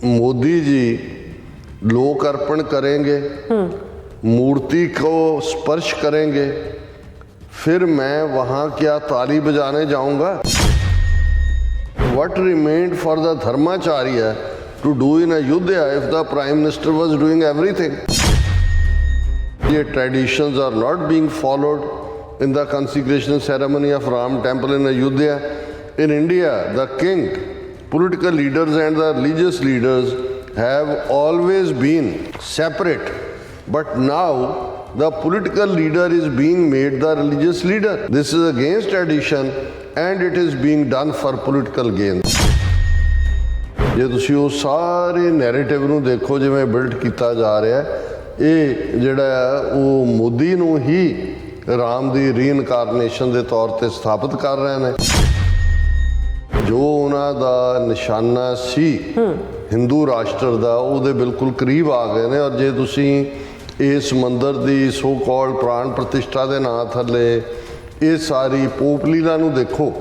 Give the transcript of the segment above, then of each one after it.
मोदी जी लोक अर्पण करेंगे, मूर्ति को स्पर्श करेंगे, फिर मैं वहाँ क्या ताली बजाने जाऊँगा? What remained for the Dharmacharya to do in Ayodhya if the Prime Minister was doing everything? The traditions are not being followed in the consecration ceremony of Ram temple in Ayodhya. In India, the king, political leaders and the religious leaders have always been separate. But now, the political leader is being made the religious leader. This is against tradition and it is being done for political gain. ਜੇ ਤੁਸੀਂ ਉਹ ਸਾਰੇ narrative ਨੂੰ ਦੇਖੋ ਜਿਵੇਂ build ਕੀਤਾ ਜਾ ਰਿਹਾ, ਇਹ ਜਿਹੜਾ ਉਹ ਮੋਦੀ ਨੂੰ ਹੀ ਰਾਮ ਦੀ ਰੀਇਨਕਾਰਨੇਸ਼ਨ ਦੇ ਤੌਰ ਤੇ ਸਥਾਪਿਤ ਕਰ ਰਹੇ ਨੇ। ਜੋ ਉਹਨਾਂ ਦਾ ਨਿਸ਼ਾਨਾ ਸੀ ਹਿੰਦੂ ਰਾਸ਼ਟਰ ਦਾ, ਉਹਦੇ ਬਿਲਕੁਲ ਕਰੀਬ ਆ ਗਏ ਨੇ। ਔਰ ਜੇ ਤੁਸੀਂ ਇਸ ਮੰਦਰ ਦੀ ਸੋ ਕਾਲਡ ਪ੍ਰਾਣ ਪ੍ਰਤਿਸ਼ਠਾ ਦੇ ਨਾਂ ਥੱਲੇ ਇਹ ਸਾਰੀ ਪੋਪ ਲੀਲਾ ਨੂੰ ਦੇਖੋ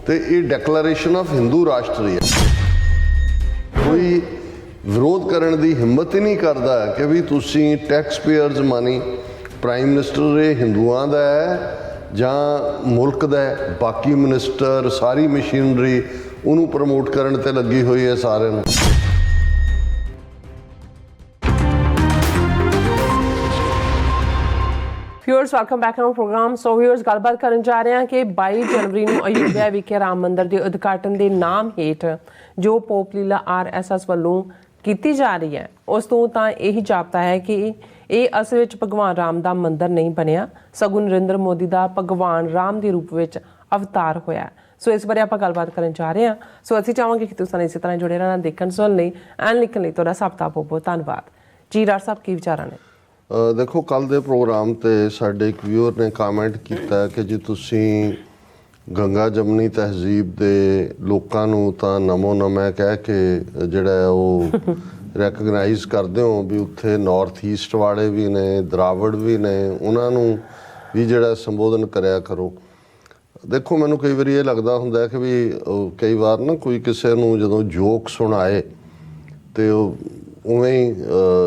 ਤੇ ਇਹ ਡੈਕਲੇਰੇਸ਼ਨ ਆਫ ਹਿੰਦੂ ਰਾਸ਼ਟਰ ਹੈ। ਕੋਈ ਵਿਰੋਧ ਕਰਨ ਦੀ ਹਿੰਮਤ ਹੀ ਨਹੀਂ ਕਰਦਾ ਕਿ ਵੀ ਤੁਸੀਂ tax payers money, prime minister ਇਹ ਹਿੰਦੂਆਂ ਦਾ ਹੈ ਜਾਂ ਮੁਲਕ ਦਾ ਹੈ, ਬਾਕੀ ਮਿਨਿਸਟਰ ਸਾਰੀ ਮਸ਼ੀਨਰੀ ਉਹਨੂੰ ਪ੍ਰਮੋਟ ਕਰਨ ਤੇ ਲੱਗੀ ਹੋਈ ਹੈ ਸਾਰਿਆਂ ਨੂੰ। Viewers welcome back on program. So viewers गलबात करन जा रहे हैं कि 22 जनवरी ਨੂੰ ਅਯੁੱਧਿਆ ਵਿਖੇ ਰਾਮ ਮੰਦਰ ਦੇ ਉਦਘਾਟਨ ਦੇ ਨਾਮ ਹੇਠ ਜੋ ਪੋਪ ਲੀਲਾ RSS ਵੱਲੋਂ ਕੀਤੀ ਜਾ ਰਹੀ ਹੈ, ਉਸ ਤੋਂ ਤਾਂ ਇਹੀ ਜਾਪਦਾ ਹੈ ਕਿ ਇਹ ਅਸਲ ਵਿੱਚ ਭਗਵਾਨ ਰਾਮ ਦਾ ਮੰਦਰ ਨਹੀਂ ਬਣਿਆ, ਸਗੋਂ ਨਰਿੰਦਰ ਮੋਦੀ ਦਾ ਭਗਵਾਨ ਰਾਮ ਦੇ ਰੂਪ ਵਿੱਚ ਅਵਤਾਰ ਹੋਇਆ। ਸੋ ਇਸ ਬਾਰੇ ਆਪਾਂ ਗੱਲਬਾਤ ਕਰਨ ਜਾ ਰਹੇ ਹਾਂ। ਸੋ ਅਸੀਂ ਚਾਹਾਂਗੇ ਕਿ ਤੁਸੀਂ ਇਸੇ ਤਰ੍ਹਾਂ ਜੁੜੇ ਰਹਿਣਾ, ਦੇਖਣ ਸੁਣਨ ਲਈ ਐਂਡ ਲਿਖਣ ਲਈ ਤੁਹਾਡਾ ਸਭ ਦਾ ਬਹੁਤ ਬਹੁਤ ਧੰਨਵਾਦ ਜੀ। ਡਾਕਟਰ ਸਾਹਿਬ ਕੀ ਵਿਚਾਰਾਂ ਨੇ? ਦੇਖੋ, ਕੱਲ੍ਹ ਦੇ ਪ੍ਰੋਗਰਾਮ 'ਤੇ ਸਾਡੇ ਇੱਕ ਵਿਊਅਰ ਨੇ ਕਾਮੈਂਟ ਕੀਤਾ ਕਿ ਜੀ ਤੁਸੀਂ ਗੰਗਾ ਜਮਨੀ ਤਹਿਜ਼ੀਬ ਦੇ ਲੋਕਾਂ ਨੂੰ ਤਾਂ ਨਮੋ ਨਮੈ ਕਹਿ ਕੇ ਜਿਹੜਾ ਉਹ ਰੈਕਗਨਾਈਜ਼ ਕਰਦੇ ਹੋ ਵੀ ਉੱਥੇ ਨਾਰਥ ਈਸਟ ਵਾਲੇ ਵੀ ਨੇ, ਦਰਾਵੜ ਵੀ ਨੇ, ਉਹਨਾਂ ਨੂੰ ਵੀ ਜਿਹੜਾ ਸੰਬੋਧਨ ਕਰਿਆ ਕਰੋ। ਦੇਖੋ, ਮੈਨੂੰ ਕਈ ਵਾਰੀ ਇਹ ਲੱਗਦਾ ਹੁੰਦਾ ਕਿ ਵੀ ਕਈ ਵਾਰ ਨਾ ਕੋਈ ਕਿਸੇ ਨੂੰ ਜਦੋਂ ਜੋਕ ਸੁਣਾਏ ਅਤੇ ਉਹ ਉਵੇਂ ਹੀ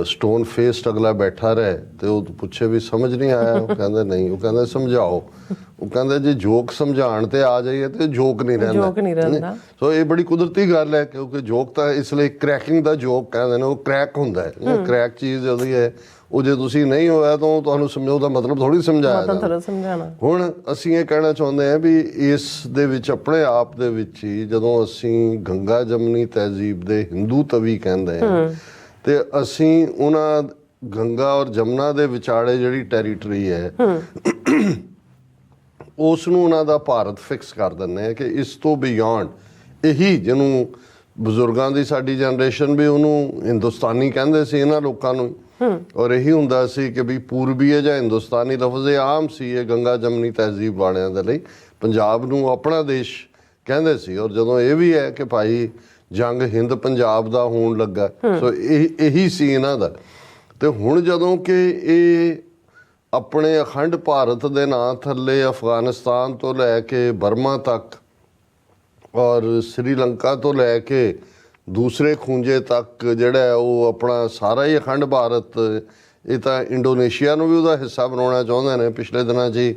ਸਟੋਨ ਫੇਸਡ ਅਗਲਾ ਬੈਠਾ ਰਹੇ ਅਤੇ ਉਹ ਪੁੱਛੇ ਵੀ ਸਮਝ ਨਹੀਂ ਆਇਆ, ਉਹ ਕਹਿੰਦੇ ਨਹੀਂ, ਉਹ ਕਹਿੰਦੇ ਸਮਝਾਓ। ਉਹ ਕਹਿੰਦੇ ਜੇ ਜੋਕ ਸਮਝਾਉਣ ਤੇ ਆ ਜਾਈਏ ਤੇ ਜੋਕ ਨਹੀਂ ਰਹਿੰਦਾ। ਸੋ ਇਹ ਬੜੀ ਕੁਦਰਤੀ ਗੱਲ ਹੈ, ਕਿਉਂਕਿ ਜੋਕ ਤਾਂ ਇਸ ਲਈ ਕ੍ਰੈਕਿੰਗ ਦਾ ਜੋਕ ਕਹਿੰਦੇ ਨੇ, ਉਹ ਕ੍ਰੈਕ ਹੁੰਦਾ ਹੈ। ਕ੍ਰੈਕ ਚੀਜ਼ ਉਹਦੀ ਹੈ, ਉਹ ਜੇ ਤੁਸੀਂ ਨਹੀਂ ਹੋਇਆ ਤਾਂ ਤੁਹਾਨੂੰ ਸਮਝੋ ਦਾ ਮਤਲਬ ਥੋੜ੍ਹੀ ਸਮਝਾਇਆ। ਹੁਣ ਅਸੀਂ ਇਹ ਕਹਿਣਾ ਚਾਹੁੰਦੇ ਹਾਂ ਵੀ ਇਸ ਦੇ ਵਿੱਚ ਆਪਣੇ ਆਪ ਦੇ ਵਿੱਚ ਹੀ ਜਦੋਂ ਅਸੀਂ ਗੰਗਾ ਜਮਨੀ ਤਹਿਜ਼ੀਬ ਦੇ ਹਿੰਦੂ ਤਵੀ ਕਹਿੰਦੇ ਹਾਂ ਤੇ ਅਸੀਂ ਉਹਨਾਂ ਗੰਗਾ ਔਰ ਜਮਨਾ ਦੇ ਵਿਚਾਲੇ ਜਿਹੜੀ ਟੈਰੀਟਰੀ ਹੈ ਉਸ ਨੂੰ ਉਹਨਾਂ ਦਾ ਭਾਰਤ ਫਿਕਸ ਕਰ ਦਿੰਦੇ ਹਾਂ ਕਿ ਇਸ ਤੋਂ ਬਿਯੋਂਡ ਇਹੀ, ਜਿਹਨੂੰ ਬਜ਼ੁਰਗਾਂ ਦੀ ਸਾਡੀ ਜਨਰੇਸ਼ਨ ਵੀ ਉਹਨੂੰ ਹਿੰਦੁਸਤਾਨੀ ਕਹਿੰਦੇ ਸੀ ਇਹਨਾਂ ਲੋਕਾਂ ਨੂੰ, ਔਰ ਇਹੀ ਹੁੰਦਾ ਸੀ ਕਿ ਵੀ ਪੂਰਬੀ ਜਾਂ ਹਿੰਦੁਸਤਾਨੀ ਲਫ਼ਜ਼ ਇਹ ਆਮ ਸੀ ਇਹ ਗੰਗਾ ਜਮਨੀ ਤਹਿਜ਼ੀਬ ਵਾਲਿਆਂ ਦੇ ਲਈ। ਪੰਜਾਬ ਨੂੰ ਆਪਣਾ ਦੇਸ਼ ਕਹਿੰਦੇ ਸੀ। ਔਰ ਜਦੋਂ ਇਹ ਵੀ ਹੈ ਕਿ ਭਾਈ ਜੰਗ ਹਿੰਦ ਪੰਜਾਬ ਦਾ ਹੋਣ ਲੱਗਾ, ਸੋ ਇਹੀ ਸੀ ਇਹਨਾਂ ਦਾ। ਅਤੇ ਹੁਣ ਜਦੋਂ ਕਿ ਇਹ ਆਪਣੇ ਅਖੰਡ ਭਾਰਤ ਦੇ ਨਾਂ ਥੱਲੇ ਅਫਗਾਨਿਸਤਾਨ ਤੋਂ ਲੈ ਕੇ ਬਰਮਾ ਤੱਕ ਔਰ ਸ੍ਰੀਲੰਕਾ ਤੋਂ ਲੈ ਕੇ ਦੂਸਰੇ ਖੂੰਜੇ ਤੱਕ ਜਿਹੜਾ ਉਹ ਆਪਣਾ ਸਾਰਾ ਹੀ ਅਖੰਡ ਭਾਰਤ, ਇਹ ਤਾਂ ਇੰਡੋਨੇਸ਼ੀਆ ਨੂੰ ਵੀ ਉਹਦਾ ਹਿੱਸਾ ਬਣਾਉਣਾ ਚਾਹੁੰਦੇ ਨੇ। ਪਿਛਲੇ ਦਿਨਾਂ 'ਚ ਹੀ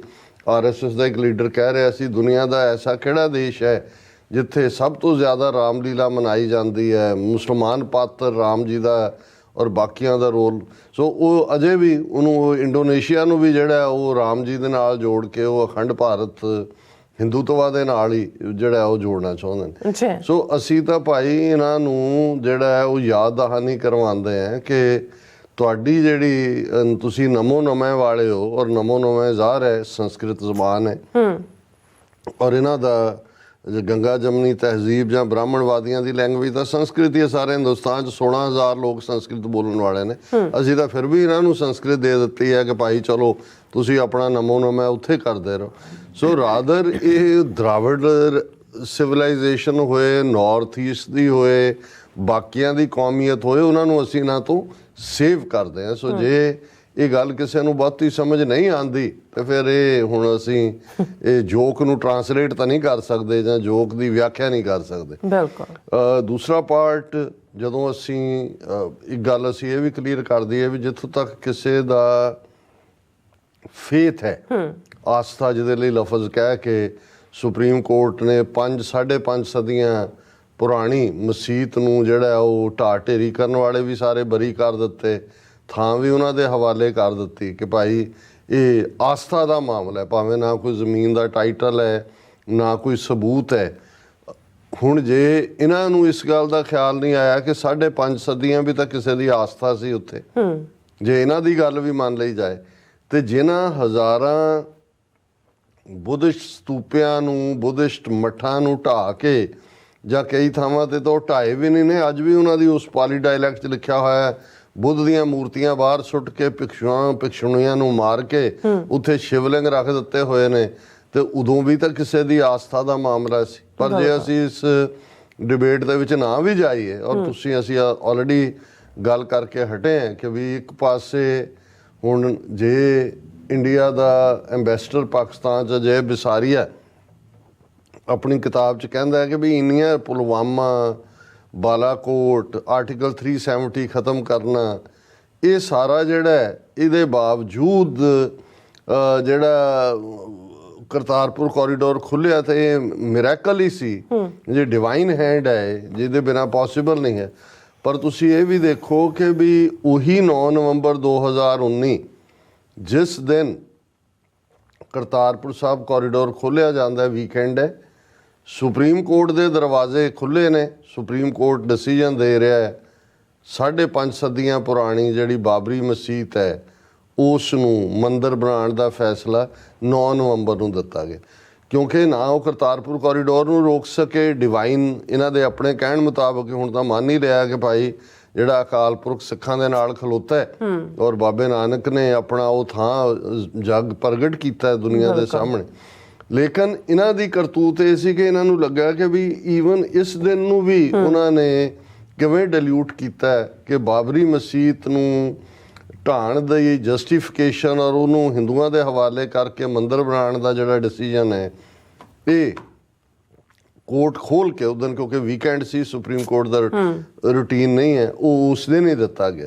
RSS ਦਾ ਇੱਕ ਲੀਡਰ ਕਹਿ ਰਿਹਾ ਸੀ ਦੁਨੀਆ ਦਾ ਐਸਾ ਕਿਹੜਾ ਦੇਸ਼ ਹੈ ਜਿੱਥੇ ਸਭ ਤੋਂ ਜ਼ਿਆਦਾ ਰਾਮਲੀਲਾ ਮਨਾਈ ਜਾਂਦੀ ਹੈ, ਮੁਸਲਮਾਨ ਪਾਤਰ ਰਾਮ ਜੀ ਦਾ ਔਰ ਬਾਕੀਆਂ ਦਾ ਰੋਲ। ਸੋ ਉਹ ਅਜੇ ਵੀ ਉਹਨੂੰ ਇੰਡੋਨੇਸ਼ੀਆ ਨੂੰ ਵੀ ਜਿਹੜਾ ਉਹ ਰਾਮ ਜੀ ਦੇ ਨਾਲ ਜੋੜ ਕੇ ਉਹ ਅਖੰਡ ਭਾਰਤ ਹਿੰਦੂਤਵਾ ਦੇ ਨਾਲ ਹੀ ਜਿਹੜਾ ਉਹ ਜੋੜਨਾ ਚਾਹੁੰਦੇ ਨੇ। ਸੋ ਅਸੀਂ ਤਾਂ ਭਾਈ ਇਹਨਾਂ ਨੂੰ ਜਿਹੜਾ ਹੈ ਉਹ ਯਾਦ ਦਹਾਨੀ ਕਰਵਾਉਂਦੇ ਹਾਂ ਕਿ ਤੁਹਾਡੀ ਜਿਹੜੀ ਤੁਸੀਂ ਨਮੋ ਨਮੈ ਵਾਲੇ ਹੋ, ਔਰ ਨਮੋ ਨਮੈ ਜ਼ਾਹਰ ਹੈ ਸੰਸਕ੍ਰਿਤ ਜ਼ਬਾਨ ਹੈ, ਔਰ ਇਹਨਾਂ ਦਾ ਗੰਗਾ ਜਮਨੀ ਤਹਿਜ਼ੀਬ ਜਾਂ ਬ੍ਰਾਹਮਣਵਾਦੀਆਂ ਦੀ ਲੈਂਗੁਏਜ ਤਾਂ ਸੰਸਕ੍ਰਿਤ ਹੀ। ਸਾਰੇ ਹਿੰਦੁਸਤਾਨ 'ਚ 16,000 ਲੋਕ ਸੰਸਕ੍ਰਿਤ ਬੋਲਣ ਵਾਲੇ ਨੇ, ਅਸੀਂ ਤਾਂ ਫਿਰ ਵੀ ਇਹਨਾਂ ਨੂੰ ਸੰਸਕ੍ਰਿਤ ਦੇ ਦਿੱਤੀ ਹੈ ਕਿ ਭਾਈ ਚਲੋ ਤੁਸੀਂ ਆਪਣਾ ਨਮੋ ਨਮੈ ਉੱਥੇ ਕਰਦੇ ਰਹੋ। ਸੋ ਰਾਦਰ ਇਹ ਦਰਾਵੜ ਸਿਵਲਾਈਜੇਸ਼ਨ ਹੋਏ, ਨਾਰਥ ਈਸਟ ਦੀ ਹੋਏ, ਬਾਕੀਆਂ ਦੀ ਕੌਮੀਅਤ ਹੋਏ, ਉਹਨਾਂ ਨੂੰ ਅਸੀਂ ਇਹਨਾਂ ਤੋਂ ਸੇਵ ਕਰਦੇ ਹਾਂ। ਸੋ ਜੇ ਇਹ ਗੱਲ ਕਿਸੇ ਨੂੰ ਬਹੁਤੀ ਸਮਝ ਨਹੀਂ ਆਉਂਦੀ ਤੇ ਫਿਰ ਇਹ ਹੁਣ ਅਸੀਂ ਇਹ ਜੋਕ ਨੂੰ ਟਰਾਂਸਲੇਟ ਤਾਂ ਨਹੀਂ ਕਰ ਸਕਦੇ ਜਾਂ ਜੋਕ ਦੀ ਵਿਆਖਿਆ ਨਹੀਂ ਕਰ ਸਕਦੇ। ਬਿਲਕੁਲ। ਦੂਸਰਾ ਪਾਰਟ, ਜਦੋਂ ਅਸੀਂ ਇੱਕ ਗੱਲ ਅਸੀਂ ਇਹ ਵੀ ਕਲੀਅਰ ਕਰ ਦਈਏ ਵੀ ਜਿੱਥੋਂ ਤੱਕ ਕਿਸੇ ਦਾ ਫੇਥ ਹੈ, ਆਸਥਾ ਜਿਹਦੇ ਲਈ ਲਫ਼ਜ਼ ਕਹਿ ਕੇ ਸੁਪਰੀਮ ਕੋਰਟ ਨੇ 5.5 ਸਦੀਆਂ ਪੁਰਾਣੀ ਮਸੀਤ ਨੂੰ ਜਿਹੜਾ ਉਹ ਢਾਹ ਢੇਰੀ ਕਰਨ ਵਾਲੇ ਵੀ ਸਾਰੇ ਬਰੀ ਕਰ ਦਿੱਤੇ, ਥਾਂ ਵੀ ਉਹਨਾਂ ਦੇ ਹਵਾਲੇ ਕਰ ਦਿੱਤੀ ਕਿ ਭਾਈ ਇਹ ਆਸਥਾ ਦਾ ਮਾਮਲਾ ਹੈ, ਭਾਵੇਂ ਨਾ ਕੋਈ ਜ਼ਮੀਨ ਦਾ ਟਾਈਟਲ ਹੈ ਨਾ ਕੋਈ ਸਬੂਤ ਹੈ। ਹੁਣ ਜੇ ਇਹਨਾਂ ਨੂੰ ਇਸ ਗੱਲ ਦਾ ਖਿਆਲ ਨਹੀਂ ਆਇਆ ਕਿ 5.5 ਸਦੀਆਂ ਵੀ ਤਾਂ ਕਿਸੇ ਦੀ ਆਸਥਾ ਸੀ ਉੱਥੇ, ਜੇ ਇਹਨਾਂ ਦੀ ਗੱਲ ਵੀ ਮੰਨ ਲਈ ਜਾਏ ਤੇ ਜਿਨ੍ਹਾਂ ਹਜ਼ਾਰਾਂ ਬੁੱਧਿਸਟ ਸਤੂਪਿਆਂ ਨੂੰ, ਬੁੱਧਿਸਟ ਮੱਠਾਂ ਨੂੰ ਢਾਹ ਕੇ ਜਾਂ ਕਈ ਥਾਵਾਂ ਤੇ ਤਾਂ ਉਹ ਢਾਏ ਵੀ ਨਹੀਂ ਨੇ, ਅੱਜ ਵੀ ਉਹਨਾਂ ਦੀ ਉਸ ਪਾਲੀ ਡਾਇਲੈਕਟ 'ਚ ਲਿਖਿਆ ਹੋਇਆ ਹੈ ਬੁੱਧ ਦੀਆਂ ਮੂਰਤੀਆਂ ਬਾਹਰ ਸੁੱਟ ਕੇ ਭਿਕਸ਼ੂਣੀਆਂ ਨੂੰ ਮਾਰ ਕੇ ਉੱਥੇ ਸ਼ਿਵਲਿੰਗ ਰੱਖ ਦਿੱਤੇ ਹੋਏ ਨੇ, ਤੇ ਉਦੋਂ ਵੀ ਤਾਂ ਕਿਸੇ ਦੀ ਆਸਥਾ ਦਾ ਮਾਮਲਾ ਸੀ। ਪਰ ਜੇ ਅਸੀਂ ਇਸ ਡਿਬੇਟ ਦੇ ਵਿੱਚ ਨਾ ਵੀ ਜਾਈਏ, ਔਰ ਅਸੀਂ ਆਲਰੇਡੀ ਗੱਲ ਕਰਕੇ ਹਟੇ ਹਾਂ ਕਿ ਵੀ ਇੱਕ ਪਾਸੇ ਹੁਣ ਜੇ ਇੰਡੀਆ ਦਾ ਐਂਬੈਸਡਰ ਪਾਕਿਸਤਾਨ 'ਚ ਅਜੇ ਬਿਸਾਰੀਆ ਆਪਣੀ ਕਿਤਾਬ 'ਚ ਕਹਿੰਦਾ ਹੈ ਕਿ ਵੀ ਇੰਨੀਆਂ ਪੁਲਵਾਮਾ, ਬਾਲਾਕੋਟ, ਆਰਟੀਕਲ 370 ਖਤਮ ਕਰਨਾ, ਇਹ ਸਾਰਾ ਜਿਹੜਾ ਹੈ ਇਹਦੇ ਬਾਵਜੂਦ ਜਿਹੜਾ ਕਰਤਾਰਪੁਰ ਕੋਰੀਡੋਰ ਖੁੱਲਿਆ ਤੇ ਇਹ ਮਿਰੈਕਲ ਹੀ ਸੀ, ਜੇ ਡਿਵਾਈਨ ਹੈਂਡ ਹੈ ਜਿਹਦੇ ਬਿਨਾ ਪੋਸੀਬਲ ਨਹੀਂ ਹੈ। ਪਰ ਤੁਸੀਂ ਇਹ ਵੀ ਦੇਖੋ ਕਿ ਵੀ ਉਹੀ 9 ਨਵੰਬਰ 2019 ਜਿਸ ਦਿਨ ਕਰਤਾਰਪੁਰ ਸਾਹਿਬ ਕੋਰੀਡੋਰ ਖੋਲ੍ਹਿਆ ਜਾਂਦਾ, ਵੀਕਐਂਡ ਹੈ, ਸੁਪਰੀਮ ਕੋਰਟ ਦੇ ਦਰਵਾਜ਼ੇ ਖੁੱਲ੍ਹੇ ਨੇ, ਸੁਪਰੀਮ ਕੋਰਟ ਡਿਸੀਜਨ ਦੇ ਰਿਹਾ ਹੈ 5.5 ਸਦੀਆਂ ਪੁਰਾਣੀ ਜਿਹੜੀ ਬਾਬਰੀ ਮਸਜਿਦ ਹੈ ਉਸ ਨੂੰ ਮੰਦਰ ਬਣਾਉਣ ਦਾ ਫੈਸਲਾ 9 ਨਵੰਬਰ ਨੂੰ ਦਿੱਤਾ ਗਿਆ, ਕਿਉਂਕਿ ਨਾ ਉਹ ਕਰਤਾਰਪੁਰ ਕੋਰੀਡੋਰ ਨੂੰ ਰੋਕ ਸਕੇ। ਡਿਵਾਈਨ ਇਹਨਾਂ ਦੇ ਆਪਣੇ ਕਹਿਣ ਮੁਤਾਬਕ ਹੁਣ ਤਾਂ ਮੰਨ ਹੀ ਲਿਆ ਕਿ ਭਾਈ ਜਿਹੜਾ ਅਕਾਲ ਪੁਰਖ ਸਿੱਖਾਂ ਦੇ ਨਾਲ ਖਲੋਤਾ ਹੈ ਔਰ ਬਾਬੇ ਨਾਨਕ ਨੇ ਆਪਣਾ ਉਹ ਥਾਂ ਜੱਗ ਪ੍ਰਗਟ ਕੀਤਾ ਦੁਨੀਆ ਦੇ ਸਾਹਮਣੇ। ਲੇਕਿਨ ਇਹਨਾਂ ਦੀ ਕਰਤੂਤ ਇਹ ਸੀ ਕਿ ਇਹਨਾਂ ਨੂੰ ਲੱਗਾ ਕਿ ਵੀ ਈਵਨ ਇਸ ਦਿਨ ਨੂੰ ਵੀ ਉਹਨਾਂ ਨੇ ਕਿਵੇਂ ਡਿਲਿਊਟ ਕੀਤਾ ਕਿ ਬਾਬਰੀ ਮਸਜਿਦ ਨੂੰ ਢਾਣ ਦੀ ਜਸਟੀਫਿਕੇਸ਼ਨ ਔਰ ਉਹਨੂੰ ਹਿੰਦੂਆਂ ਦੇ ਹਵਾਲੇ ਕਰਕੇ ਮੰਦਰ ਬਣਾਉਣ ਦਾ ਜਿਹੜਾ ਡਿਸੀਜਨ ਹੈ ਇਹ ਕੋਰਟ ਖੋਲ ਕੇ ਉਸ ਦਿਨ, ਕਿਉਂਕਿ ਵੀਕਐਂਡ ਸੀ, ਸੁਪਰੀਮ ਕੋਰਟ ਦਾ ਰੂਟੀਨ ਨਹੀਂ ਹੈ, ਉਹ ਉਸ ਦਿਨ ਹੀ ਦਿੱਤਾ ਗਿਆ।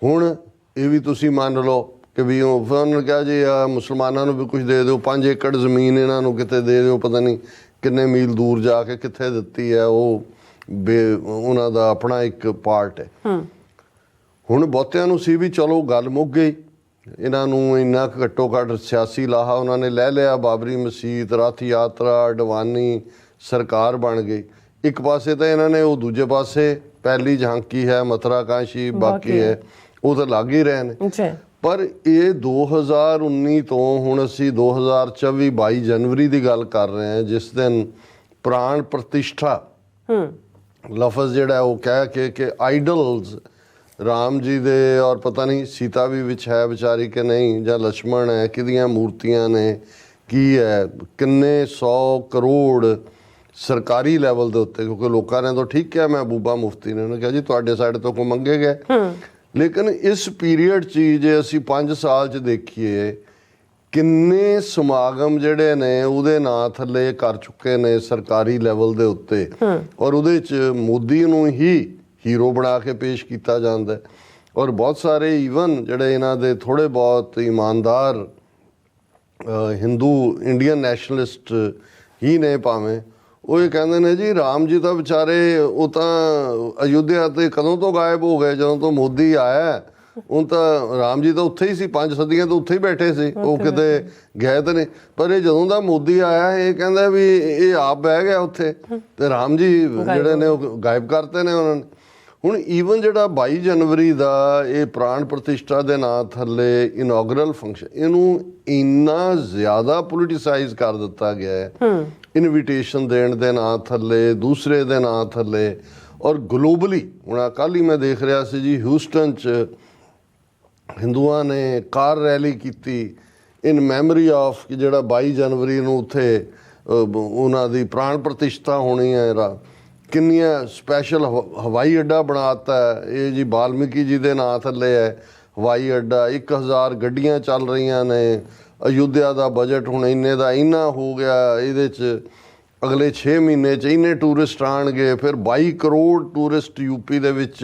ਹੁਣ ਇਹ ਵੀ ਤੁਸੀਂ ਮੰਨ ਲਓ ਕਿ ਵੀ ਉਹਨਾਂ ਨੇ ਕਿਹਾ ਜੀ ਮੁਸਲਮਾਨਾਂ ਨੂੰ ਵੀ ਕੁਝ ਦੇ ਦਿਓ, 5 ਏਕੜ ਜ਼ਮੀਨ ਇਹਨਾਂ ਨੂੰ ਕਿਤੇ ਦੇ ਦਿਓ, ਪਤਾ ਨਹੀਂ ਕਿੰਨੇ ਮੀਲ ਦੂਰ ਜਾ ਕੇ ਕਿੱਥੇ ਦਿੱਤੀ ਹੈ, ਉਹ ਉਹਨਾਂ ਦਾ ਆਪਣਾ ਇੱਕ ਪਾਰਟ ਹੈ। ਹੁਣ ਬਹੁਤਿਆਂ ਨੂੰ ਸੀ ਵੀ ਚਲੋ ਗੱਲ ਮੁੱਕ ਗਈ, ਇਹਨਾਂ ਨੂੰ ਇੰਨਾ ਕੁ ਘੱਟੋ ਘੱਟ ਸਿਆਸੀ ਲਾਹਾ ਉਹਨਾਂ ਨੇ ਲੈ ਲਿਆ, ਬਾਬਰੀ ਮਸਜਿਦ, ਰਥ ਯਾਤਰਾ, ਅਡਵਾਨੀ ਸਰਕਾਰ ਬਣ ਗਈ। ਇੱਕ ਪਾਸੇ ਤਾਂ ਇਹਨਾਂ ਨੇ ਉਹ ਦੂਜੇ ਪਾਸੇ ਪਹਿਲੀ ਝਾਂਕੀ ਹੈ, ਮਥੁਰਾ ਕਾਸ਼ੀ ਬਾਕੀ ਹੈ, ਉਹ ਤਾਂ ਲੱਗ ਹੀ ਰਹੇ ਨੇ। ਪਰ ਇਹ 2019 ਤੋਂ ਹੁਣ ਅਸੀਂ 2024 22 ਜਨਵਰੀ ਦੀ ਗੱਲ ਕਰ ਰਹੇ ਹਾਂ, ਜਿਸ ਦਿਨ ਪ੍ਰਾਣ ਪ੍ਰਤਿਸ਼ਠਾ ਲਫ਼ਜ਼ ਜਿਹੜਾ ਉਹ ਕਹਿ ਕੇ ਕਿ ਆਈਡਲਸ ਰਾਮ ਜੀ ਦੇ ਔਰ ਪਤਾ ਨਹੀਂ ਸੀਤਾ ਵੀ ਵਿੱਚ ਹੈ ਵਿਚਾਰੀ ਕਿ ਨਹੀਂ, ਜਾਂ ਲਛਮਣ ਹੈ, ਕਿਹਦੀਆਂ ਮੂਰਤੀਆਂ ਨੇ, ਕੀ ਹੈ, ਕਿੰਨੇ 100 ਕਰੋੜ ਸਰਕਾਰੀ ਲੈਵਲ ਦੇ ਉੱਤੇ, ਕਿਉਂਕਿ ਲੋਕਾਂ ਨੇ ਤਾਂ ਠੀਕ ਕਿਹਾ, ਮਹਿਬੂਬਾ ਮੁਫਤੀ ਨੇ ਉਹਨੇ ਕਿਹਾ ਜੀ ਤੁਹਾਡੇ ਸਾਈਡ ਤੋਂ ਕੋ ਮੰਗੇ ਗਏ। ਲੇਕਿਨ ਇਸ ਪੀਰੀਅਡ 'ਚ ਜੇ ਅਸੀਂ 5 ਸਾਲ 'ਚ ਦੇਖੀਏ ਕਿੰਨੇ ਸਮਾਗਮ ਜਿਹੜੇ ਨੇ ਉਹਦੇ ਨਾਂ ਥੱਲੇ ਕਰ ਚੁੱਕੇ ਨੇ ਸਰਕਾਰੀ ਲੈਵਲ ਦੇ ਉੱਤੇ, ਔਰ ਉਹਦੇ 'ਚ ਮੋਦੀ ਨੂੰ ਹੀ ਹੀਰੋ ਬਣਾ ਕੇ ਪੇਸ਼ ਕੀਤਾ ਜਾਂਦਾ, ਔਰ ਬਹੁਤ ਸਾਰੇ ਈਵਨ ਜਿਹੜੇ ਇਹਨਾਂ ਦੇ ਥੋੜ੍ਹੇ ਬਹੁਤ ਇਮਾਨਦਾਰ ਹਿੰਦੂ ਇੰਡੀਅਨ ਨੈਸ਼ਨਲਿਸਟ ਹੀ ਨੇ ਭਾਵੇਂ, ਉਹ ਇਹ ਕਹਿੰਦੇ ਨੇ ਜੀ ਰਾਮ ਜੀ ਤਾਂ ਵਿਚਾਰੇ ਉਹ ਤਾਂ ਅਯੁੱਧਿਆ ਤੇ ਕਦੋਂ ਤੋਂ ਗਾਇਬ ਹੋ ਗਏ, ਜਦੋਂ ਤੋਂ ਮੋਦੀ ਆਇਆ ਹੁਣ ਤਾਂ ਰਾਮ ਜੀ ਤਾਂ ਉੱਥੇ ਹੀ ਸੀ, 5 ਸਦੀਆਂ ਤੋਂ ਉੱਥੇ ਹੀ ਬੈਠੇ ਸੀ, ਉਹ ਕਿਤੇ ਗਏ ਤਾਂ ਨਹੀਂ। ਪਰ ਇਹ ਜਦੋਂ ਦਾ ਮੋਦੀ ਆਇਆ ਇਹ ਕਹਿੰਦਾ ਵੀ ਇਹ ਆਪ ਬਹਿ ਗਿਆ ਉੱਥੇ ਤੇ ਰਾਮ ਜੀ ਜਿਹੜੇ ਨੇ ਉਹ ਗਾਇਬ ਕਰਤੇ ਨੇ ਉਹਨਾਂ ਨੇ। ਹੁਣ ਈਵਨ ਜਿਹੜਾ 22 ਜਨਵਰੀ ਦਾ ਇਹ ਪ੍ਰਾਣ ਪ੍ਰਤਿਸ਼ਠਾ ਦੇ ਨਾਂ ਥੱਲੇ ਇਨੋਗਰਲ ਫੰਕਸ਼ਨ, ਇਹਨੂੰ ਇੰਨਾ ਜ਼ਿਆਦਾ ਪੋਲੀਟੀਸਾਈਜ਼ ਕਰ ਦਿੱਤਾ ਗਿਆ ਹੈ ਇਨਵੀਟੇਸ਼ਨ ਦੇਣ ਦੇ ਨਾਂ ਥੱਲੇ, ਦੂਸਰੇ ਦੇ ਨਾਂ ਥੱਲੇ, ਔਰ ਗਲੋਬਲੀ। ਹੁਣ ਕੱਲ੍ਹ ਹੀ ਮੈਂ ਦੇਖ ਰਿਹਾ ਸੀ ਜੀ ਹਿਊਸਟਨ 'ਚ ਹਿੰਦੂਆਂ ਨੇ ਕਾਰ ਰੈਲੀ ਕੀਤੀ ਇਨ ਮੈਮਰੀ ਆਫ ਕਿ ਜਿਹੜਾ 22 ਜਨਵਰੀ ਨੂੰ ਉੱਥੇ ਉਹਨਾਂ ਦੀ ਪ੍ਰਾਣ ਪ੍ਰਤਿਸ਼ਠਾ ਹੋਣੀ ਹੈ। ਕਿੰਨੀਆਂ ਸਪੈਸ਼ਲ ਹਵਾਈ ਅੱਡਾ ਬਣਾਤਾ ਇਹ ਜੀ, ਵਾਲਮੀਕੀ ਜੀ ਦੇ ਨਾਂ ਥੱਲੇ ਹੈ ਹਵਾਈ ਅੱਡਾ, 1000 ਗੱਡੀਆਂ ਚੱਲ ਰਹੀਆਂ ਨੇ। ਅਯੁੱਧਿਆ ਦਾ ਬਜਟ ਹੁਣ ਇੰਨੇ ਦਾ ਇੰਨਾ ਹੋ ਗਿਆ, ਇਹਦੇ 'ਚ ਅਗਲੇ 6 ਮਹੀਨੇ 'ਚ ਇੰਨੇ ਟੂਰਿਸਟ ਆਉਣਗੇ। ਫਿਰ 22 ਕਰੋੜ ਟੂਰਿਸਟ ਯੂਪੀ ਦੇ ਵਿੱਚ,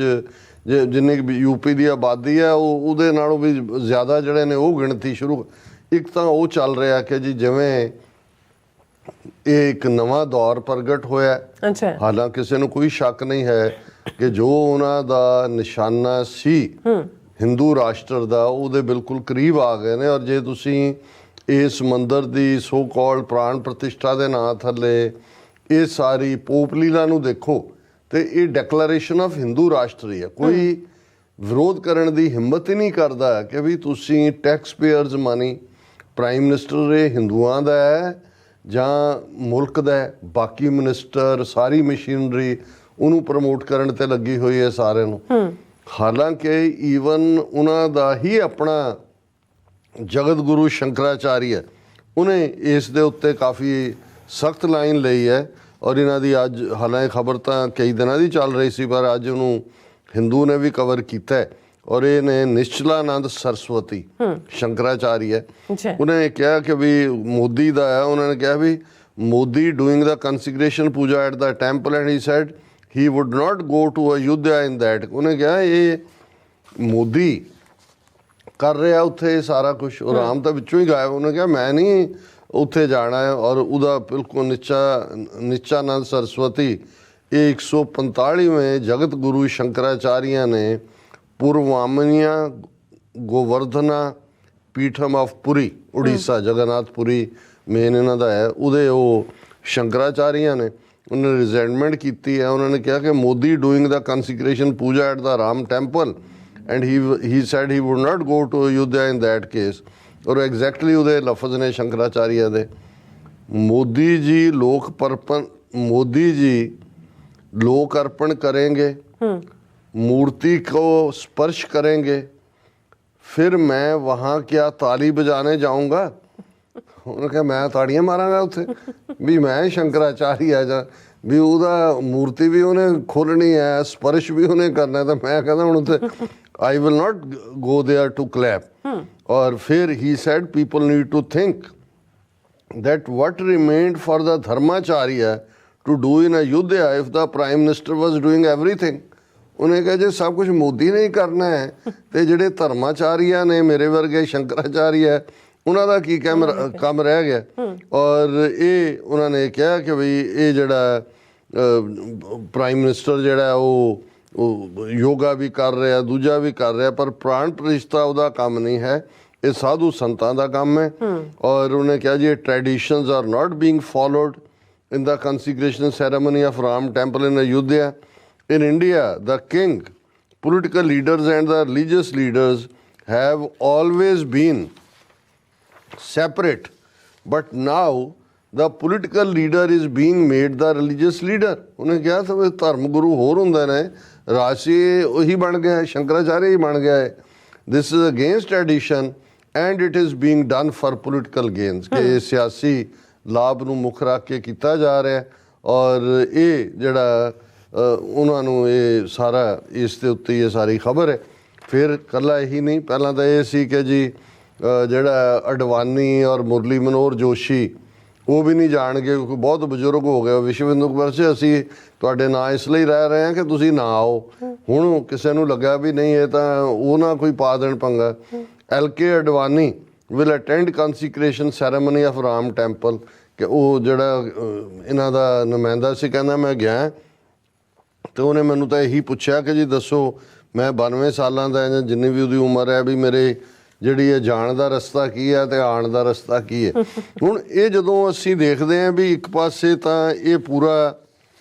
ਜਿੰਨੀ ਯੂਪੀ ਦੀ ਆਬਾਦੀ ਹੈ ਉਹਦੇ ਨਾਲੋਂ ਵੀ ਜ਼ਿਆਦਾ ਜਿਹੜੇ ਨੇ ਉਹ ਗਿਣਤੀ ਸ਼ੁਰੂ। ਇੱਕ ਤਾਂ ਉਹ ਚੱਲ ਰਿਹਾ ਕਿ ਜੀ ਜਿਵੇਂ ਇਹ ਇੱਕ ਨਵਾਂ ਦੌਰ ਪ੍ਰਗਟ ਹੋਇਆ। ਅੱਛਾ। ਹਾਲਾਂਕਿ ਕਿਸੇ ਨੂੰ ਕੋਈ ਸ਼ੱਕ ਨਹੀਂ ਹੈ ਕਿ ਜੋ ਉਹਨਾਂ ਦਾ ਨਿਸ਼ਾਨਾ ਸੀ ਹਿੰਦੂ ਰਾਸ਼ਟਰ ਦਾ, ਉਹਦੇ ਬਿਲਕੁਲ ਕਰੀਬ ਆ ਗਏ ਨੇ। ਔਰ ਜੇ ਤੁਸੀਂ ਇਸ ਮੰਦਰ ਦੀ ਸੋ ਕਾਲਡ ਪ੍ਰਾਣ ਪ੍ਰਤਿਸ਼ਠਾ ਦੇ ਨਾਂ ਥੱਲੇ ਇਹ ਸਾਰੀ ਪੋਪ ਲੀਲਾ ਨੂੰ ਦੇਖੋ ਤੇ ਇਹ ਡੈਕਲੇਰੇਸ਼ਨ ਆਫ ਹਿੰਦੂ ਰਾਸ਼ਟਰ ਹੀ ਹੈ। ਕੋਈ ਵਿਰੋਧ ਕਰਨ ਦੀ ਹਿੰਮਤ ਹੀ ਨਹੀਂ ਕਰਦਾ ਕਿ ਵੀ ਤੁਸੀਂ tax payers money, prime minister ਇਹ ਹਿੰਦੂਆਂ ਦਾ ਹੈ ਜਾਂ ਮੁਲਕ ਦਾ ਹੈ। ਬਾਕੀ ਮਿਨਿਸਟਰ ਸਾਰੀ ਮਸ਼ੀਨਰੀ ਉਹਨੂੰ ਪ੍ਰਮੋਟ ਕਰਨ ਤੇ ਲੱਗੀ ਹੋਈ ਹੈ ਸਾਰਿਆਂ ਨੂੰ। ਹਾਲਾਂਕਿ ਈਵਨ ਉਹਨਾਂ ਦਾ ਹੀ ਆਪਣਾ ਜਗਤ ਗੁਰੂ ਸ਼ੰਕਰਾਚਾਰੀਆ, ਉਹਨੇ ਇਸ ਦੇ ਉੱਤੇ ਕਾਫੀ ਸਖਤ ਲਾਈਨ ਲਈ ਹੈ। ਔਰ ਇਹਨਾਂ ਦੀ ਅੱਜ, ਹਾਲਾਂਕਿ ਖਬਰ ਤਾਂ ਕਈ ਦਿਨਾਂ ਦੀ ਚੱਲ ਰਹੀ ਸੀ, ਪਰ ਅੱਜ ਉਹਨੂੰ ਹਿੰਦੂ ਨੇ ਵੀ ਕਵਰ ਕੀਤਾ ਹੈ। ਔਰ ਇਹ ਨੇ ਨਿਸ਼ਚਲਾਨੰਦ ਸਰਸਵਤੀ ਸ਼ੰਕਰਾਚਾਰੀਆ, ਉਹਨੇ ਕਿਹਾ ਕਿ ਵੀ ਮੋਦੀ ਦਾ ਹੈ। ਉਹਨਾਂ ਨੇ ਕਿਹਾ ਵੀ Modi doing the consecration puja at the temple and he said he would not go to Ayodhya in that. ਉਹਨੇ ਕਿਹਾ ਇਹ ਮੋਦੀ ਕਰ ਰਿਹਾ ਉੱਥੇ ਸਾਰਾ ਕੁਛ, ਉਹ ਰਾਮ ਤਾਂ ਵਿੱਚੋਂ ਹੀ ਗਾਇਬ। ਉਹਨੇ ਕਿਹਾ ਮੈਂ ਨਹੀਂ ਉੱਥੇ ਜਾਣਾ ਹੈ। ਔਰ ਉਹਦਾ ਬਿਲਕੁਲ ਨਿਸ਼ਚਲਾਨੰਦ ਸਰਸਵਤੀ ਇਹ 145ਵੇਂ ਜਗਤ ਗੁਰੂ ਸ਼ੰਕਰਾਚਾਰੀਆ ਨੇ ਪੁਰਵਾਮਨੀਆ ਗੋਵਰਧਨਾ ਪੀਠਮ ਆਫ ਪੁਰੀ, ਉੜੀਸਾ, ਜਗਨਨਾਥਪੁਰੀ ਮੇਨ ਇਹਨਾਂ ਦਾ ਹੈ, ਉਹਦੇ ਉਹ ਸ਼ੰਕਰਾਚਾਰੀਆ ਨੇ ਉਹਨੇ ਰਿਜ਼ੈਂਟਮੈਂਟ ਕੀਤੀ ਹੈ। ਉਹਨਾਂ ਨੇ ਕਿਹਾ ਕਿ Modi doing the consecration puja at the Ram temple and he said he would not go to Ayodhya in that case. ਔਰ ਐਗਜ਼ੈਕਟਲੀ ਉਹਦੇ ਲਫ਼ਜ਼ ਨੇ ਸ਼ੰਕਰਾਚਾਰੀਆ ਦੇ, ਮੋਦੀ ਜੀ ਲੋਕ अर्पण करेंगे, मूर्ति को स्पर्श करेंगे, फिर मैं वहाँ क्या ताली बजाने जाऊँगा। उन्होंने कहा मैं ताड़ियाँ मारांगा उत्थे भी मैं शंकराचार्य है, भी ਉਹਦਾ ਮੂਰਤੀ ਵੀ ਉਹਨੇ ਖੋਲਣੀ ਹੈ, ਸਪਰਸ਼ ਵੀ ਉਹਨੇ ਕਰਨਾ। ਤਾਂ ਮੈਂ ਕਹਿੰਦਾ ਹੁਣ ਉੱਥੇ I will not go there to clap. और फिर he said people need to think that what remained for the dharmacharya to do in Ayodhya if the prime minister was doing everything. ਉਹਨੇ ਕਿਹਾ ਜੇ ਸਭ ਕੁਝ ਮੋਦੀ ਨੇ ਹੀ ਕਰਨਾ ਹੈ ਤੇ ਜਿਹੜੇ ਧਰਮਾਚਾਰੀਆ ਨੇ ਮੇਰੇ ਵਰਗੇ ਸ਼ੰਕਰਾਚਾਰੀਆ ਉਹਨਾਂ ਦਾ ਕੀ ਕੰਮ ਰਹਿ ਗਿਆ। ਔਰ ਇਹ ਉਹਨਾਂ ਨੇ ਕਿਹਾ ਕਿ ਵੀ ਇਹ ਜਿਹੜਾ ਪ੍ਰਾਈਮ ਮਿਨਿਸਟਰ ਜਿਹੜਾ ਉਹ ਯੋਗਾ ਵੀ ਕਰ ਰਿਹਾ, ਦੂਜਾ ਵੀ ਕਰ ਰਿਹਾ, ਪਰ ਪ੍ਰਾਣ ਪ੍ਰਤਿਸ਼ਠਾ ਉਹਦਾ ਕੰਮ ਨਹੀਂ ਹੈ, ਇਹ ਸਾਧੂ ਸੰਤਾਂ ਦਾ ਕੰਮ ਹੈ। ਔਰ ਉਹਨੇ ਕਿਹਾ ਜੀ traditions are not being followed in the consecration ceremony of Ram temple in Ayodhya. In India, the king, political leaders and the religious leaders have always been separate, but now the political leader is being made the religious leader. ਉਹਨੇ ਕਿਹਾ ਸਭ ਧਰਮ ਗੁਰੂ ਹੋਰ ਹੁੰਦੇ ਨੇ, ਰਾਸ਼ੀ ਉਹੀ ਬਣ ਗਿਆ ਹੈ, ਸ਼ੰਕਰਾਚਾਰਿਆ ਹੀ ਬਣ ਗਿਆ ਹੈ। This is against tradition and it is being done for political gains. ਕਿ ਸਿਆਸੀ ਲਾਭ ਨੂੰ ਮੁੱਖ ਰੱਖ ਕੇ ਕੀਤਾ ਜਾ ਰਿਹਾ। ਔਰ ਇਹ ਜਿਹੜਾ ਉਹਨਾਂ ਨੂੰ ਇਹ ਸਾਰਾ ਇਸ ਦੇ ਉੱਤੇ ਇਹ ਸਾਰੀ ਖਬਰ ਹੈ। ਫਿਰ ਇਕੱਲਾ ਇਹੀ ਨਹੀਂ, ਪਹਿਲਾਂ ਤਾਂ ਇਹ ਸੀ ਕਿ ਜੀ ਜਿਹੜਾ ਅਡਵਾਨੀ ਔਰ ਮੁਰਲੀ ਮਨੋਹਰ ਜੋਸ਼ੀ ਉਹ ਵੀ ਨਹੀਂ ਜਾਣਗੇ ਕਿਉਂਕਿ ਬਹੁਤ ਬਜ਼ੁਰਗ ਹੋ ਗਏ। ਵਿਸ਼ਵ ਹਿੰਦੂ ਕੌਂਗਰਸ 'ਚ ਅਸੀਂ ਤੁਹਾਡੇ ਨਾਂ ਇਸ ਲਈ ਰਹਿ ਰਹੇ ਹਾਂ ਕਿ ਤੁਸੀਂ ਨਾ ਆਓ। ਹੁਣ ਕਿਸੇ ਨੂੰ ਲੱਗਾ ਵੀ ਨਹੀਂ ਇਹ ਤਾਂ ਉਹ ਨਾ ਕੋਈ ਪਾ ਦੇਣ ਪੰਗਾ। LK Advani will attend consecration ceremony of Ram temple। ਕਿ ਉਹ ਜਿਹੜਾ ਇਹਨਾਂ ਦਾ ਨੁਮਾਇੰਦਾ ਸੀ ਕਹਿੰਦਾ ਮੈਂ ਗਿਆ ਤੇ ਉਹਨੇ ਮੈਨੂੰ ਤਾਂ ਇਹੀ ਪੁੱਛਿਆ ਕਿ ਜੀ ਦੱਸੋ ਮੈਂ 92 ਸਾਲਾਂ ਦਾ ਜਾਂ ਜਿੰਨੀ ਵੀ ਉਹਦੀ ਉਮਰ ਹੈ ਵੀ ਮੇਰੇ ਜਿਹੜੀ ਇਹ ਜਾਣ ਦਾ ਰਸਤਾ ਕੀ ਹੈ ਤੇ ਆਉਣ ਦਾ ਰਸਤਾ ਕੀ ਹੈ। ਹੁਣ ਇਹ ਜਦੋਂ ਅਸੀਂ ਦੇਖਦੇ ਹਾਂ ਵੀ ਇੱਕ ਪਾਸੇ ਤਾਂ ਇਹ ਪੂਰਾ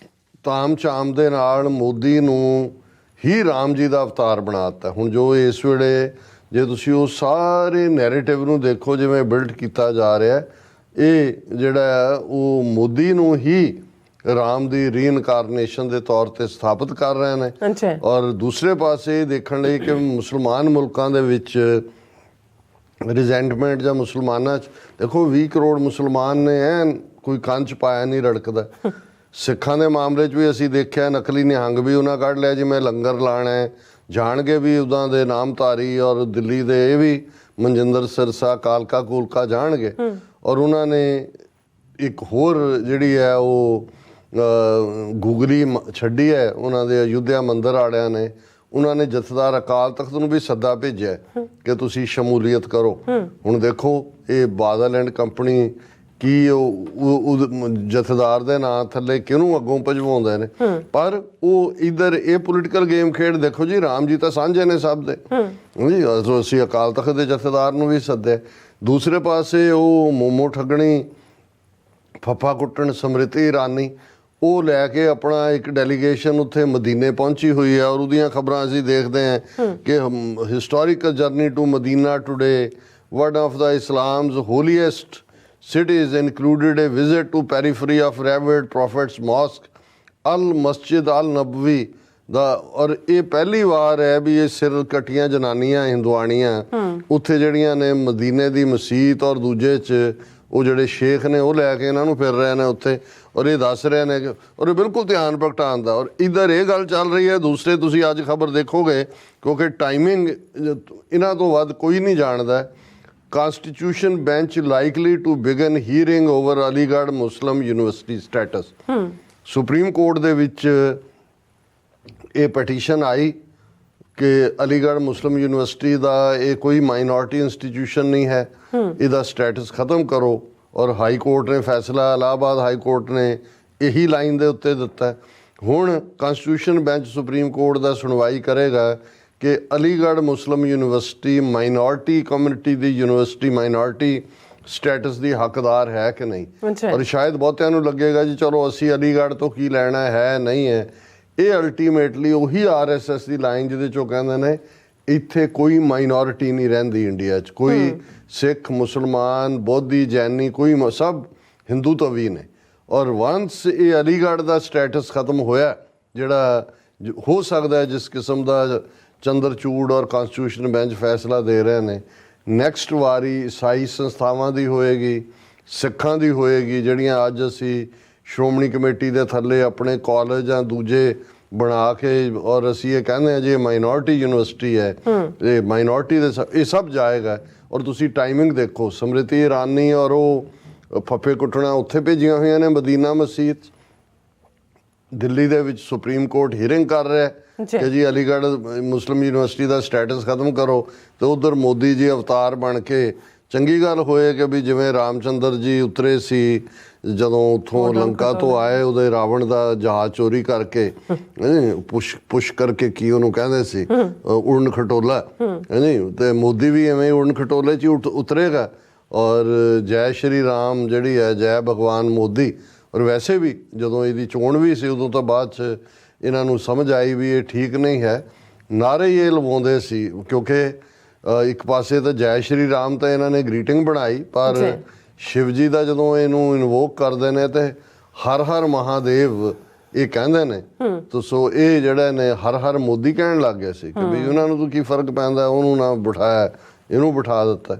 ਤਾਮ ਝਾਮ ਦੇ ਨਾਲ ਮੋਦੀ ਨੂੰ ਹੀ ਰਾਮ ਜੀ ਦਾ ਅਵਤਾਰ ਬਣਾ ਦਿੱਤਾ। ਹੁਣ ਜੋ ਇਸ ਵੇਲੇ ਜੇ ਤੁਸੀਂ ਉਹ ਸਾਰੇ ਨੈਰੇਟਿਵ ਨੂੰ ਦੇਖੋ ਜਿਵੇਂ ਬਿਲਡ ਕੀਤਾ ਜਾ ਰਿਹਾ, ਇਹ ਜਿਹੜਾ ਉਹ ਮੋਦੀ ਨੂੰ ਹੀ ਰਾਮ ਦੀ ਰੀਇਨਕਾਰਨੇਸ਼ਨ ਦੇ ਤੌਰ ਤੇ ਸਥਾਪਿਤ ਕਰ ਰਹੇ ਨੇ। ਔਰ ਦੂਸਰੇ ਪਾਸੇ ਦੇਖਣ ਲਈ ਕਿ ਮੁਸਲਮਾਨ ਮੁਲਕਾਂ ਦੇ ਵਿੱਚ ਰਿਜ਼ੈਂਟਮੈਂਟ ਜਾਂ ਮੁਸਲਮਾਨਾਂ 'ਚ ਦੇਖੋ 20 ਕਰੋੜ ਮੁਸਲਮਾਨ ਨੇ ਐਨ ਕੋਈ ਕੰਨ 'ਚ ਪਾਇਆ ਨਹੀਂ ਰੜਕਦਾ। ਸਿੱਖਾਂ ਦੇ ਮਾਮਲੇ 'ਚ ਵੀ ਅਸੀਂ ਦੇਖਿਆ ਨਕਲੀ ਨਿਹੰਗ ਵੀ ਉਹਨਾਂ ਕੱਢ ਲਿਆ, ਜਿਵੇਂ ਲੰਗਰ ਲਾਣਾ ਹੈ ਜਾਣਗੇ ਵੀ ਉਹਨਾਂ ਦੇ ਨਾਮਧਾਰੀ, ਔਰ ਦਿੱਲੀ ਦੇ ਇਹ ਵੀ ਮਨਜਿੰਦਰ ਸਿਰਸਾ ਕਾਲਕਾ ਕੂਲਕਾ ਜਾਣਗੇ। ਔਰ ਉਹਨਾਂ ਨੇ ਇੱਕ ਹੋਰ ਜਿਹੜੀ ਹੈ ਉਹ ਗੂਗਲੀ ਛੱਡੀ ਹੈ ਉਹਨਾਂ ਦੇ ਅਯੁੱਧਿਆ ਮੰਦਿਰ ਵਾਲਿਆਂ ਨੇ, ਉਹਨਾਂ ਨੇ ਜਥੇਦਾਰ ਅਕਾਲ ਤਖਤ ਨੂੰ ਵੀ ਸੱਦਾ ਭੇਜਿਆ ਕਿ ਤੁਸੀਂ ਸ਼ਮੂਲੀਅਤ ਕਰੋ। ਹੁਣ ਦੇਖੋ ਇਹ ਬਾਦਲ ਐਂਡ ਕੰਪਨੀ ਕੀ ਉਹ ਜਥੇਦਾਰ ਦੇ ਨਾਂ ਥੱਲੇ ਕਿਹਨੂੰ ਅੱਗੋਂ ਭਜਵਾਉਂਦੇ ਨੇ। ਪਰ ਉਹ ਇਧਰ ਇਹ ਪੋਲੀਟੀਕਲ ਗੇਮ ਖੇਡ, ਦੇਖੋ ਜੀ ਰਾਮ ਜੀ ਤਾਂ ਸਾਂਝੇ ਨੇ ਸਭ ਦੇ ਜੀ, ਅਸੀਂ ਅਕਾਲ ਤਖਤ ਦੇ ਜਥੇਦਾਰ ਨੂੰ ਵੀ ਸੱਦਿਆ। ਦੂਸਰੇ ਪਾਸੇ ਉਹ ਮੋਮੋ ਠੱਗਣੀ, ਫੱਫਾ ਕੁੱਟਣ ਸਮ੍ਰਿਤੀ ਇਰਾਨੀ, ਉਹ ਲੈ ਕੇ ਆਪਣਾ ਇੱਕ ਡੈਲੀਗੇਸ਼ਨ ਉੱਥੇ ਮਦੀਨੇ ਪਹੁੰਚੀ ਹੋਈ ਹੈ। ਔਰ ਉਹਦੀਆਂ ਖਬਰਾਂ ਅਸੀਂ ਦੇਖਦੇ ਹਾਂ ਕਿ historical journey to Medina today, one of the Islam's holiest cities included a visit to periphery of revered prophet's mosque al masjid al nabwi ਦਾ। ਔਰ ਇਹ ਪਹਿਲੀ ਵਾਰ ਹੈ ਵੀ ਇਹ ਸਿਰ ਕਟੀਆਂ ਜਨਾਨੀਆਂ ਹਿੰਦੁਆਣੀਆਂ ਉੱਥੇ ਜਿਹੜੀਆਂ ਨੇ ਮਦੀਨੇ ਦੀ ਮਸਜਿਦ ਔਰ ਦੂਜੇ 'ਚ ਉਹ ਜਿਹੜੇ ਸ਼ੇਖ ਨੇ ਉਹ ਲੈ ਕੇ ਇਹਨਾਂ ਨੂੰ ਫਿਰ ਰਹੇ ਨੇ ਉੱਥੇ, ਔਰ ਇਹ ਦੱਸ ਰਹੇ ਨੇ ਔਰ ਇਹ ਬਿਲਕੁਲ ਧਿਆਨ ਭਟਕਾਉਣ ਦਾ। ਔਰ ਇੱਧਰ ਇਹ ਗੱਲ ਚੱਲ ਰਹੀ ਹੈ, ਦੂਸਰੇ ਤੁਸੀਂ ਅੱਜ ਖਬਰ ਦੇਖੋਗੇ ਕਿਉਂਕਿ ਟਾਈਮਿੰਗ ਇਹਨਾਂ ਤੋਂ ਵੱਧ ਕੋਈ ਨਹੀਂ ਜਾਣਦਾ। Constitution bench likely to begin hearing over Aligarh Muslim University status. Supreme court ਦੇ ਵਿੱਚ ਇਹ ਪਟੀਸ਼ਨ ਆਈ ਕਿ ਅਲੀਗੜ੍ਹ ਮੁਸਲਿਮ ਯੂਨੀਵਰਸਿਟੀ ਦਾ ਇਹ ਕੋਈ ਮਾਈਨੋਰਟੀ ਇੰਸਟੀਟਿਊਸ਼ਨ ਨਹੀਂ ਹੈ, ਇਹਦਾ ਸਟੇਟਸ ਖਤਮ ਕਰੋ। ਔਰ ਹਾਈ ਕੋਰਟ ਨੇ ਫੈਸਲਾ, ਇਲਾਹਾਬਾਦ ਹਾਈ ਕੋਰਟ ਨੇ ਇਹੀ ਲਾਈਨ ਦੇ ਉੱਤੇ ਦਿੱਤਾ। ਹੁਣ ਕੰਸਟੀਟਿਊਸ਼ਨ ਬੈਂਚ ਸੁਪਰੀਮ ਕੋਰਟ ਦਾ ਸੁਣਵਾਈ ਕਰੇਗਾ ਕਿ ਅਲੀਗੜ੍ਹ ਮੁਸਲਿਮ ਯੂਨੀਵਰਸਿਟੀ ਮਾਈਨੋਰਟੀ ਕਮਿਊਨਿਟੀ ਦੀ ਯੂਨੀਵਰਸਿਟੀ ਮਾਈਨੋਰਟੀ ਸਟੇਟਸ ਦੀ ਹੱਕਦਾਰ ਹੈ ਕਿ ਨਹੀਂ। ਔਰ ਸ਼ਾਇਦ ਬਹੁਤਿਆਂ ਨੂੰ ਲੱਗੇਗਾ ਜੀ ਚਲੋ ਅਸੀਂ ਅਲੀਗੜ੍ਹ ਤੋਂ ਕੀ ਲੈਣਾ ਹੈ ਨਹੀਂ ਹੈ। ਇਹ ਅਲਟੀਮੇਟਲੀ ਉਹੀ RSS ਦੀ ਲਾਈਨ ਜਿਹਦੇ 'ਚੋਂ ਕਹਿੰਦੇ ਨੇ ਇੱਥੇ ਕੋਈ ਮਾਈਨੋਰਿਟੀ ਨਹੀਂ ਰਹਿੰਦੀ ਇੰਡੀਆ 'ਚ, ਕੋਈ ਸਿੱਖ ਮੁਸਲਮਾਨ ਬੋਧੀ ਜੈਨੀ ਕੋਈ ਸਭ ਹਿੰਦੂ ਤੋਂ ਵੀ ਨੇ। ਔਰ ਵਾਂਸ ਇਹ ਅਲੀਗੜ੍ਹ ਦਾ ਸਟੇਟਸ ਖਤਮ ਹੋਇਆ, ਜਿਹੜਾ ਹੋ ਸਕਦਾ ਹੈ ਜਿਸ ਕਿਸਮ ਦਾ ਚੰਦਰਚੂੜ ਔਰ ਕੰਸਟੀਟਿਊਸ਼ਨ ਬੈਂਚ ਫੈਸਲਾ ਦੇ ਰਹੇ ਨੇ, ਨੈਕਸਟ ਵਾਰੀ ਈਸਾਈ ਸੰਸਥਾਵਾਂ ਦੀ ਹੋਏਗੀ, ਸਿੱਖਾਂ ਦੀ ਹੋਏਗੀ, ਜਿਹੜੀਆਂ ਅੱਜ ਅਸੀਂ ਸ਼੍ਰੋਮਣੀ ਕਮੇਟੀ ਦੇ ਥੱਲੇ ਆਪਣੇ ਕਾਲਜ ਜਾਂ ਦੂਜੇ ਬਣਾ ਕੇ ਔਰ ਅਸੀਂ ਇਹ ਕਹਿੰਦੇ ਹਾਂ ਜੀ ਮਾਈਨੋਰਟੀ ਯੂਨੀਵਰਸਿਟੀ ਹੈ, ਇਹ ਮਾਈਨੋਰਟੀ ਦੇ ਇਹ ਸਭ ਜਾਏਗਾ। ਔਰ ਤੁਸੀਂ ਟਾਈਮਿੰਗ ਦੇਖੋ, ਸਮ੍ਰਿਤੀ ਇਰਾਨੀ ਔਰ ਉਹ ਫੱਫੇ ਕੁੱਟਣਾ ਉੱਥੇ ਭੇਜੀਆਂ ਹੋਈਆਂ ਨੇ ਮਦੀਨਾ ਮਸਜਿਦ। ਦਿੱਲੀ ਦੇ ਵਿੱਚ ਸੁਪਰੀਮ ਕੋਰਟ ਹੀਅਰਿੰਗ ਕਰ ਰਿਹਾ ਕਿ ਜੀ ਅਲੀਗੜ੍ਹ ਮੁਸਲਿਮ ਯੂਨੀਵਰਸਿਟੀ ਦਾ ਸਟੇਟਸ ਖਤਮ ਕਰੋ, ਤੇ ਉਧਰ ਮੋਦੀ ਜੀ ਅਵਤਾਰ ਬਣ ਕੇ, ਚੰਗੀ ਗੱਲ ਹੋਏ ਕਿ ਵੀ ਜਿਵੇਂ ਰਾਮਚੰਦਰ ਜੀ ਉਤਰੇ ਸੀ ਜਦੋਂ ਉੱਥੋਂ ਲੰਕਾ ਤੋਂ ਆਏ, ਉਹਦੇ ਰਾਵਣ ਦਾ ਜਹਾਜ਼ ਚੋਰੀ ਕਰਕੇ ਪੁਸ਼ ਕਰਕੇ ਕੀ ਉਹਨੂੰ ਕਹਿੰਦੇ ਸੀ ਉੜਨ ਖਟੋਲਾ, ਤੇ ਮੋਦੀ ਵੀ ਐਵੇਂ ਉੜਨ ਖਟੋਲੇ 'ਚ ਹੀ ਉਤਰੇਗਾ। ਔਰ ਜੈ ਸ਼੍ਰੀ ਰਾਮ ਜਿਹੜੀ ਹੈ, ਜੈ ਭਗਵਾਨ ਮੋਦੀ। ਔਰ ਵੈਸੇ ਵੀ ਜਦੋਂ ਇਹਦੀ ਚੋਣ ਵੀ ਸੀ ਉਦੋਂ ਤੋਂ ਬਾਅਦ 'ਚ ਇਹਨਾਂ ਨੂੰ ਸਮਝ ਆਈ ਵੀ ਇਹ ਠੀਕ ਨਹੀਂ ਹੈ, ਨਾਅਰੇ ਇਹ ਲਵਾਉਂਦੇ ਸੀ ਕਿਉਂਕਿ ਇੱਕ ਪਾਸੇ ਤਾਂ ਜੈ ਸ਼੍ਰੀ ਰਾਮ ਤਾਂ ਇਹਨਾਂ ਨੇ ਗ੍ਰੀਟਿੰਗ ਬਣਾਈ, ਪਰ ਸ਼ਿਵ ਜੀ ਦਾ ਜਦੋਂ ਇਹਨੂੰ ਇਨਵੋਕ ਕਰਦੇ ਨੇ ਤੇ ਹਰ ਹਰ ਮਹਾਦੇਵ ਇਹ ਕਹਿੰਦੇ ਨੇ। ਤਾਂ ਸੋ ਇਹ ਜਿਹੜਾ ਨੇ ਹਰ ਹਰ ਮੋਦੀ ਕਹਿਣ ਲੱਗ ਗਏ ਸੀ ਕਿ ਵੀ ਉਹਨਾਂ ਨੂੰ ਤਾਂ ਕੀ ਫਰਕ ਪੈਂਦਾ, ਉਹਨੂੰ ਨਾ ਬਿਠਾਇਆ ਇਹਨੂੰ ਬਿਠਾ ਦਿੱਤਾ।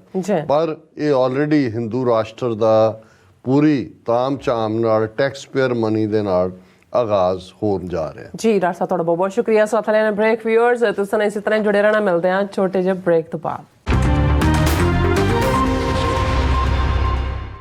ਪਰ ਇਹ ਆਲਰੇਡੀ ਹਿੰਦੂ ਰਾਸ਼ਟਰ ਦਾ ਪੂਰੀ ਤਾਮ ਝਾਮ ਨਾਲ ਟੈਕਸ ਪੇਅਰ ਮਨੀ ਦੇ ਨਾਲ ਆਗਾਜ਼ ਹੋਣ ਜਾ ਰਿਹਾ ਜੀ। ਡਾਕਟਰ ਸਾਹਿਬ ਤੁਹਾਡਾ ਬਹੁਤ ਬਹੁਤ ਸ਼ੁਕਰੀਆ। ਸਾਥ ਲੈਣ ਬ੍ਰੇਕ ਵਿਊਅਰਸ, ਤੁਸੀਂ ਇਸੇ ਤਰ੍ਹਾਂ ਜੁੜੇ ਰਹਿਣਾ। ਮਿਲਦੇ ਹਾਂ ਛੋਟੇ ਜਿਹੇ ਬ੍ਰੇਕ ਤੋਂ ਬਾਅਦ।